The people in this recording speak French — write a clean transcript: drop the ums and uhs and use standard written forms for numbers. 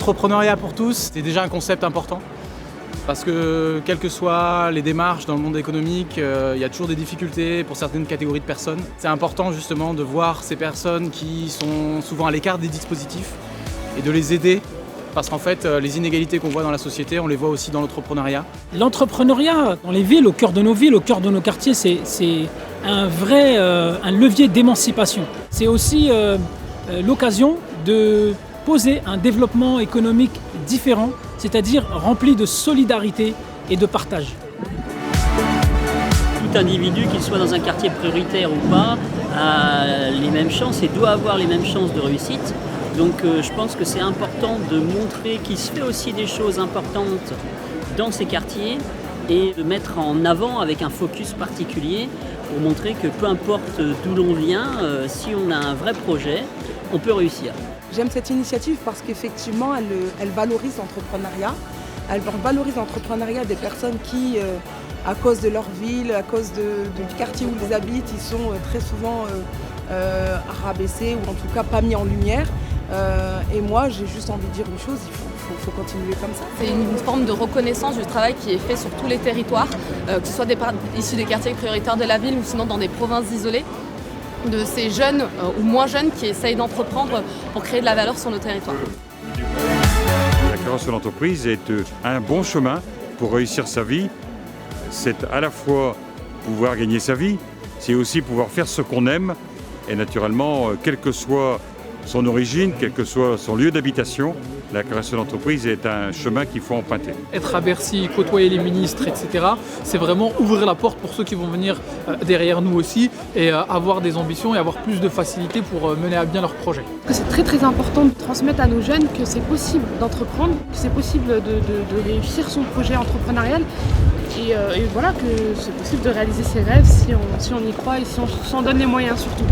L'entrepreneuriat pour tous, c'est déjà un concept important. Parce que quelles que soient les démarches dans le monde économique, il y a toujours des difficultés pour certaines catégories de personnes. C'est important justement de voir ces personnes qui sont souvent à l'écart des dispositifs et de les aider. Parce qu'en fait, les inégalités qu'on voit dans la société, on les voit aussi dans l'entrepreneuriat. L'entrepreneuriat dans les villes, au cœur de nos villes, au cœur de nos quartiers, c'est un vrai un levier d'émancipation. C'est aussi l'occasion de poser un développement économique différent, c'est-à-dire rempli de solidarité et de partage. Tout individu, qu'il soit dans un quartier prioritaire ou pas, a les mêmes chances et doit avoir les mêmes chances de réussite. Donc je pense que c'est important de montrer qu'il se fait aussi des choses importantes dans ces quartiers et de mettre en avant avec un focus particulier pour montrer que peu importe d'où l'on vient, si on a un vrai projet, on peut réussir. J'aime cette initiative parce qu'effectivement, elle valorise l'entrepreneuriat. Elle valorise l'entrepreneuriat des personnes qui, à cause de leur ville, à cause du quartier où ils habitent, ils sont très souvent rabaissés ou en tout cas pas mis en lumière. Et moi, j'ai juste envie de dire une chose, il faut continuer comme ça. C'est une forme de reconnaissance du travail qui est fait sur tous les territoires, que ce soit issus des quartiers prioritaires de la ville ou sinon dans des provinces isolées, de ces jeunes ou moins jeunes qui essayent d'entreprendre pour créer de la valeur sur nos territoires. La création d'entreprise est un bon chemin pour réussir sa vie. C'est à la fois pouvoir gagner sa vie, c'est aussi pouvoir faire ce qu'on aime et naturellement, quel que soit son origine, quel que soit son lieu d'habitation, la création d'entreprise est un chemin qu'il faut emprunter. Être à Bercy, côtoyer les ministres, etc., c'est vraiment ouvrir la porte pour ceux qui vont venir derrière nous aussi et avoir des ambitions et avoir plus de facilité pour mener à bien leurs projets. C'est très très important de transmettre à nos jeunes que c'est possible d'entreprendre, que c'est possible de réussir son projet entrepreneurial et voilà que c'est possible de réaliser ses rêves si on y croit et si on s'en donne les moyens surtout.